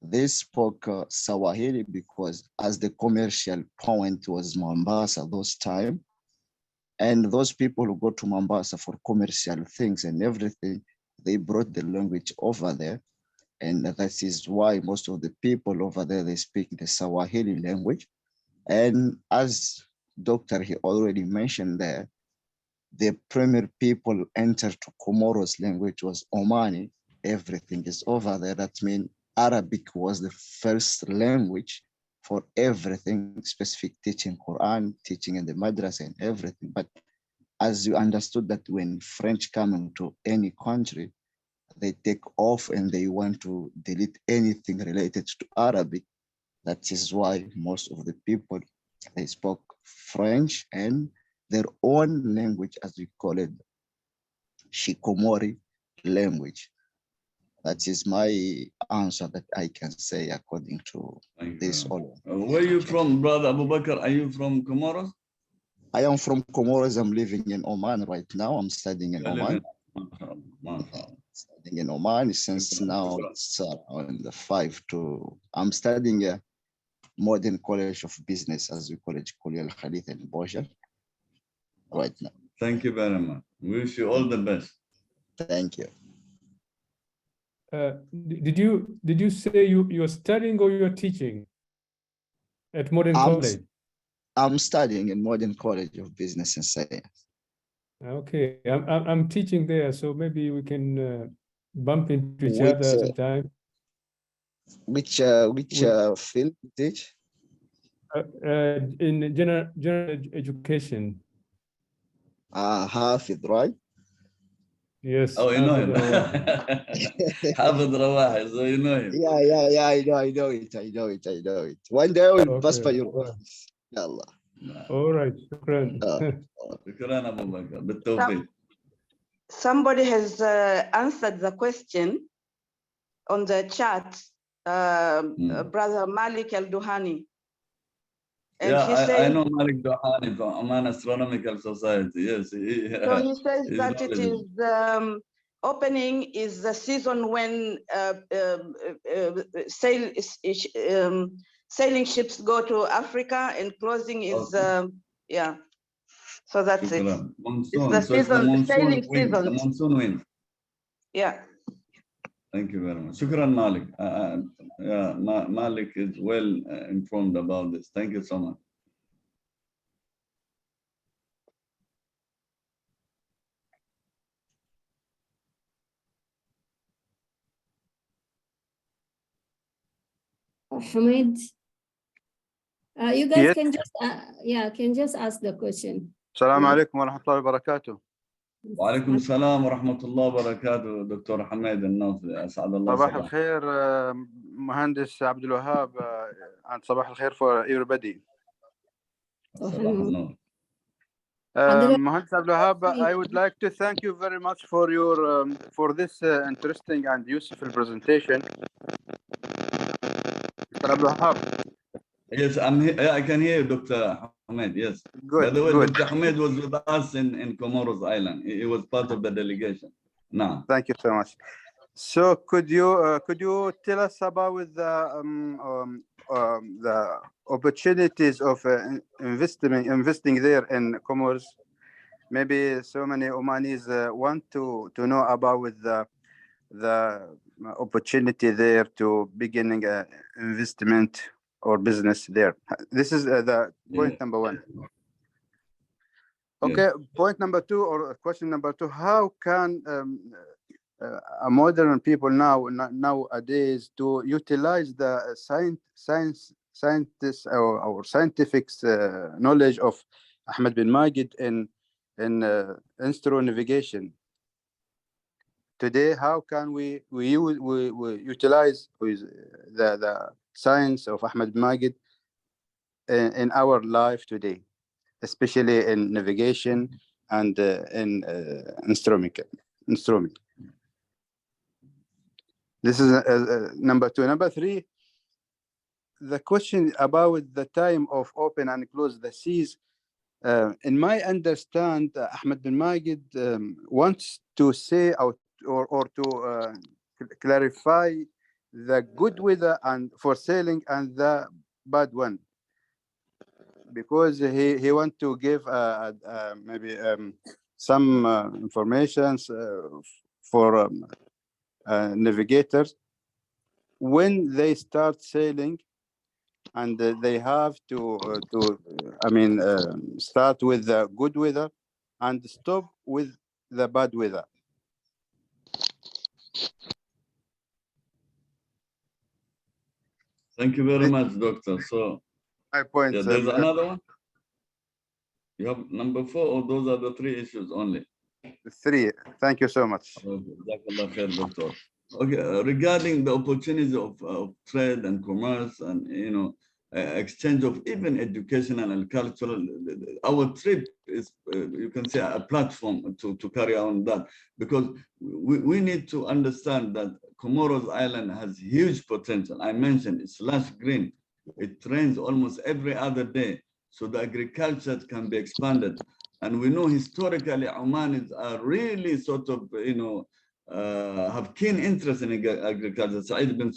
they spoke Swahili because as the commercial point was Mombasa those time. And those people who go to Mombasa for commercial things and everything, they brought the language over there. And that is why most of the people over there, they speak the Swahili language. And as Doctor, he already mentioned there, the premier people entered to Comoros language was Omani. Everything is over there. That means Arabic was the first language for everything, specific teaching Quran, teaching in the madrasa and everything. But as you understood that when French come into any country, they take off and they want to delete anything related to Arabic. That is why most of the people, they spoke French and their own language, as we call it, Shikomori language. That is my answer that I can say according to this. Where are you from, Brother Abu Bakr? Are you from Comoros? I am from Comoros. I'm living in Oman right now. I'm studying in Oman. Studying in Oman since now it's around 5 to, I'm studying a modern college of business, as we call it, Kuliah Al-Khalid in Boja right now. Thank you very much. We wish you all the best. Thank you. Did you say you're studying or you're teaching at Modern College? I'm studying in Modern College of Business and Science. Okay, I'm teaching there, so maybe we can bump into each other sometime. Which field you teach? In general education. Hafid, right? Yes. Oh, you know him. Hafid Rawahi, so you know him. Yeah, I know it. One day I will pass by your office. Yalla. All right, shukran. Shukran, Abu Bakr. Bitawfiq. Somebody has answered the question on the chat, Brother Malik Al-Duhani. And Yeah, he says, I know Malik Duhani from Oman Astronomical Society. Yes, so he says that it is opening is the season when sailing ships go to Africa, and closing is yeah. So that's it. Monsoon. It's the season, sailing season. The monsoon wind. Yeah. Thank you very much. Shukran, Malik. Yeah, Malik is well informed about this. Thank you so much. Ahmed, you guys can just ask the question. السلام عليكم ورحمة الله وبركاته. وعليكم السلام ورحمة الله وبركاته دكتور حميد الناصري أسعد الله صباح الخير مهندس عبد الوهاب and صباح الخير for everybody. صباح النور. مهندس عبد الوهاب, I would like to thank you very much for your for this interesting and useful presentation. Mr. Abdul Wahab. Yes, I'm here. I can hear you, Dr. Ahmed. Yes. Good. By the way, good. Dr. Ahmed was with us in Comoros Island. He was part of the delegation. Now. Thank you so much. So, could you tell us about the opportunities of investing there in Comoros? Maybe so many Omanis want to know about the opportunity there to beginning investment or business there. This is the point number one. Okay, point number two, or question number two: how can modern people nowadays to utilize the scientists or scientific knowledge of Ahmed bin Majid in astro navigation? Today, how can we utilize the science of Ahmed Majid in our life today, especially in navigation and in astronomy? This is number two. Number three, the question about the time of open and close the seas. In my understand, Ahmed bin Majid wants to say or to clarify the good weather and for sailing and the bad one, because he want to give maybe some information for navigators when they start sailing, and they have to start with the good weather and stop with the bad weather. Thank you very much, Doctor. So, My point. yeah, there's another one. You have number 4, or those are the 3 issues only? 3. Thank you so much. Doctor. Okay, regarding the opportunities of trade and commerce and, you know, exchange of even educational and cultural, our trip is, you can say, a platform to carry on that, because we need to understand that Comoros Island has huge potential. I mentioned it's lush green. It rains almost every other day. So the agriculture can be expanded. And we know historically Omanis are really sort of, you know, have keen interest in agriculture. Sultan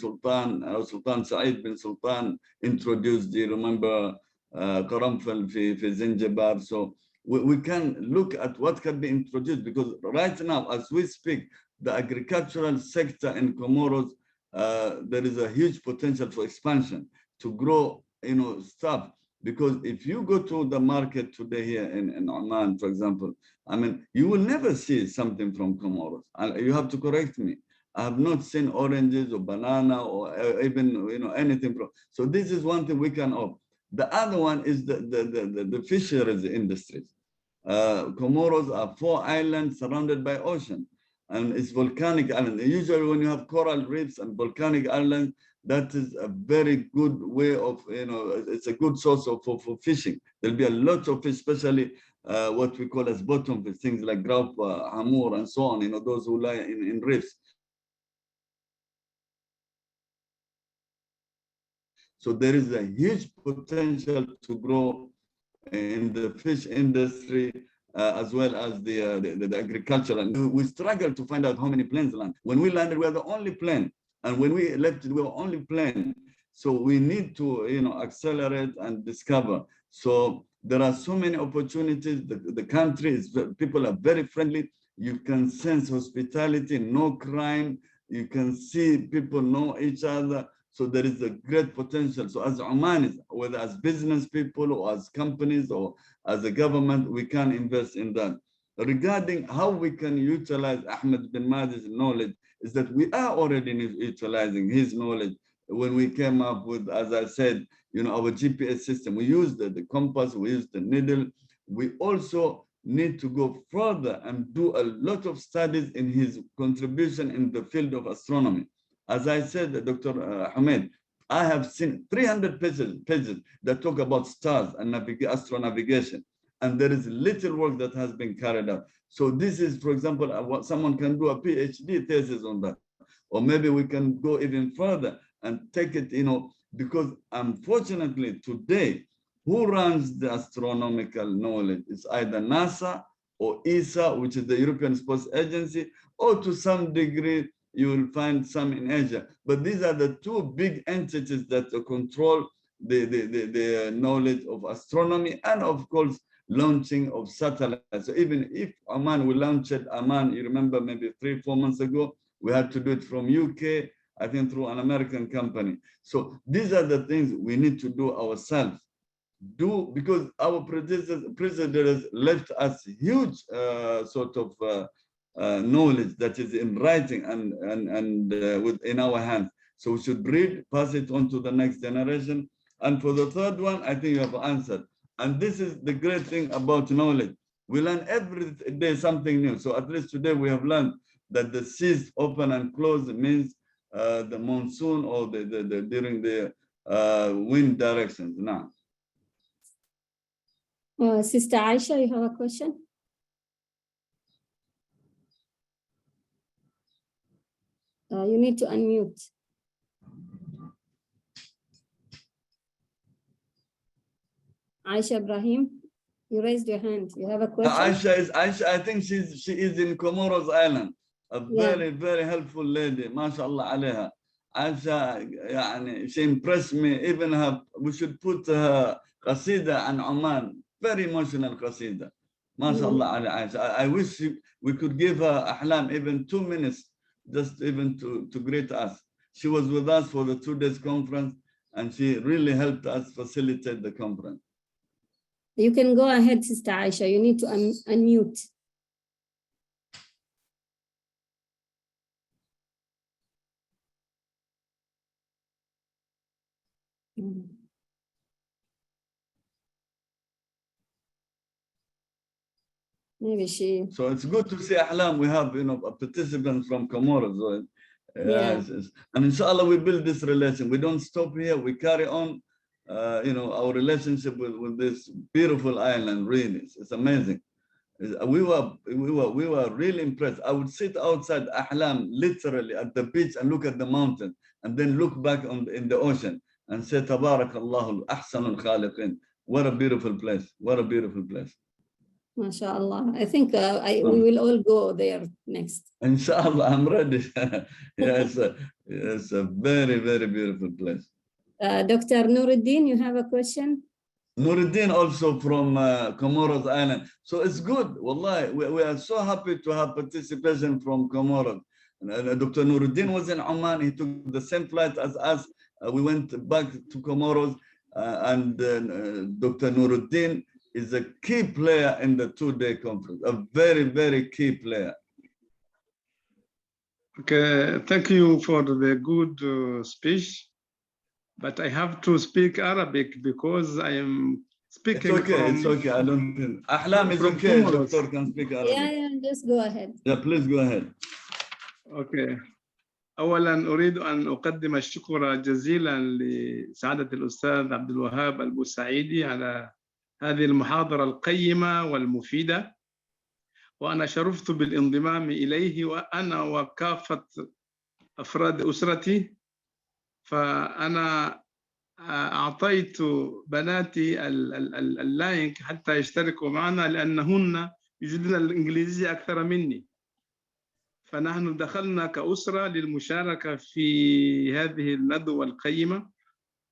Saeed bin Sultan introduced, do you remember, Karamfel fi Zanzibar? So we can look at what can be introduced, because right now, as we speak, the agricultural sector in Comoros, there is a huge potential for expansion, to grow, you know, stuff. Because if you go to the market today here in Oman, for example, I mean, you will never see something from Comoros. You have to correct me. I have not seen oranges or banana or even, you know, anything from. So this is one thing we can offer. The other one is the fisheries industries. Comoros are 4 islands surrounded by ocean, and it's volcanic island. Usually when you have coral reefs and volcanic islands, that is a very good way of, you know, it's a good source of for fishing. There'll be a lot of fish, especially what we call as bottom fish, things like graupa, hamur, and so on, you know, those who lie in reefs. So there is a huge potential to grow in the fish industry, as well as the agriculture. And we struggle to find out how many planes land. When we landed, we were the only plane. And when we left, we were only plane. So we need to, you know, accelerate and discover. So there are so many opportunities. The country is, people are very friendly. You can sense hospitality, no crime. You can see people know each other. So there is a great potential. So as Omanis, whether as business people or as companies or as a government, we can invest in that. Regarding how we can utilize Ahmed bin Mahdi's knowledge, is that we are already utilizing his knowledge. When we came up with, as I said, you know, our GPS system, we used the compass, we used the needle. We also need to go further and do a lot of studies in his contribution in the field of astronomy. As I said, Dr. Ahmed, I have seen 300 pages that talk about stars and astronavigation, and there is little work that has been carried out. So this is, for example, what someone can do a PhD thesis on that, or maybe we can go even further and take it, you know, because unfortunately today, who runs the astronomical knowledge? It's either NASA or ESA, which is the European Space Agency, or to some degree, you will find some in Asia. But these are the 2 big entities that control the knowledge of astronomy and, of course, launching of satellites. So even if Oman, we launched Oman, you remember maybe 3-4 months ago, we had to do it from UK, I think through an American company. So these are the things we need to do ourselves. Because our predecessors left us huge sort of knowledge that is in writing and within our hands. So we should read, pass it on to the next generation. And for the third one, I think you have answered. And this is the great thing about knowledge. We learn every day something new. So at least today we have learned that the seas open and close means the monsoon or during the wind directions. Now, Sister Aisha, you have a question? You need to unmute. Aisha Ibrahim, you raised your hand. You have a question? Aisha, I think she is in Comoros Island. A very, very helpful lady. MashaAllah alayha. Aisha, يعني, she impressed me. Even her, we should put her qasida and Oman. Very emotional qasida. MashaAllah alayha. I wish we could give her Ahlam even 2 minutes, just even to greet us. She was with us for the 2 days conference, and she really helped us facilitate the conference. You can go ahead, Sister Aisha. You need to unmute. Maybe she. So it's good to see Ahlam. We have, you know, a participant from Comoros. Right? Yeah. And inshallah, we build this relation. We don't stop here. We carry on, you know, our relationship with this beautiful island. Really, it's amazing. We were really impressed. I would sit outside Ahlam, literally at the beach, and look at the mountain, and then look back in the ocean and say, Tabarakallahu ahsanul khaliqin. What a beautiful place. What a beautiful place. MashaAllah. I think we will all go there next. Inshallah, I'm ready. Yes, it's a very, very beautiful place. Dr. Nuruddin, you have a question? Nuruddin also from Comoros Island. So it's good. Wallahi, we are so happy to have participation from Comoros. Dr. Nuruddin was in Oman. He took the same flight as us. We went back to Comoros, and Dr. Nuruddin is a key player in the 2-day conference, a very, very key player. Okay, thank you for the good speech, but I have to speak Arabic because I am speaking. It's okay, it's okay. I don't think. Ahlam is okay, Doctor can speak Arabic. Yeah, just go ahead. Yeah, please go ahead. Okay. أولاً أريد أن أقدم الشكر جزيلاً لسعادة الأستاذ عبد الوهاب البوسعيدي على هذه المحاضرة القيمة والمفيدة، وأنا شرفت بالانضمام إليه وأنا وكافة أفراد أسرتي. فأنا أعطيت بناتي اللينك حتى يشتركوا معنا لأنهن يجيدون الإنجليزية أكثر مني. فنحن دخلنا كأسرة للمشاركة في هذه الندوة القيمة،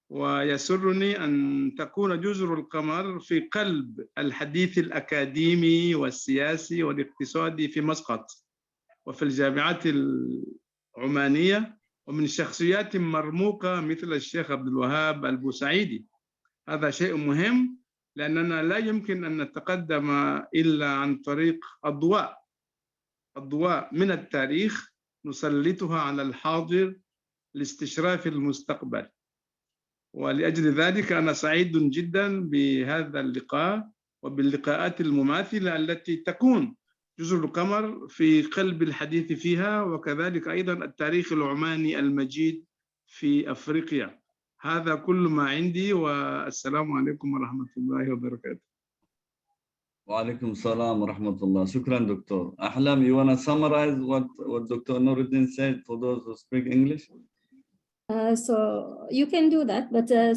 ويسرني أن تكون جزر القمر في قلب الحديث الأكاديمي والسياسي والاقتصادي في مسقط وفي الجامعات العمانية، ومن شخصيات مرموقة مثل الشيخ عبد الوهاب البوسعيدي. هذا شيء مهم لأننا لا يمكن أن نتقدم إلا عن طريق أضواء من التاريخ نسلطها على الحاضر لاستشراف المستقبل. ولأجل ذلك أنا سعيد جدا بهذا اللقاء وباللقاءات المماثلة التي تكون جزر القمر في قلب الحديث فيها، وكذلك أيضا التاريخ العماني المجيد في أفريقيا. هذا كل ما عندي، والسلام عليكم ورحمة الله وبركاته. وعليكم السلام ورحمة الله. شكرا دكتور. Ahlam, you want to summarize what Dr. Nuruddin said for those who speak English? So you can do that, but did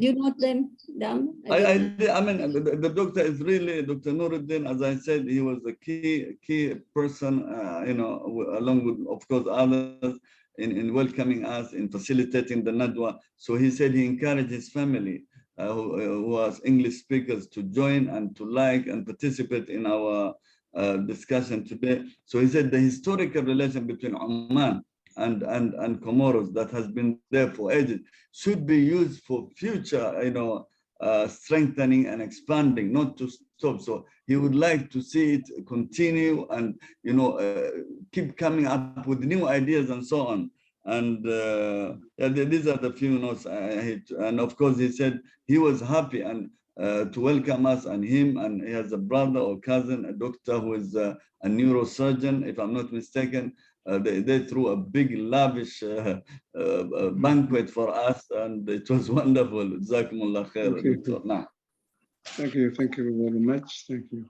you note them down? I mean, the doctor is really, Dr. Nuruddin, as I said, he was a key person, you know, along with, of course, others in welcoming us, in facilitating the Nadwa. So he said he encouraged his family, who was English speakers, to join and to like and participate in our discussion today. So he said the historical relation between Oman and Comoros that has been there for ages should be used for future, you know, strengthening and expanding, not to stop. So he would like to see it continue and, you know, keep coming up with new ideas and so on. And yeah, these are the few notes and of course he said he was happy and to welcome us and him, and he has a brother or cousin, a doctor who is a neurosurgeon, if I'm not mistaken. They threw a big lavish banquet for us, and it was wonderful. Jazakumullah khair, Doctor. Thank you very much. Thank you.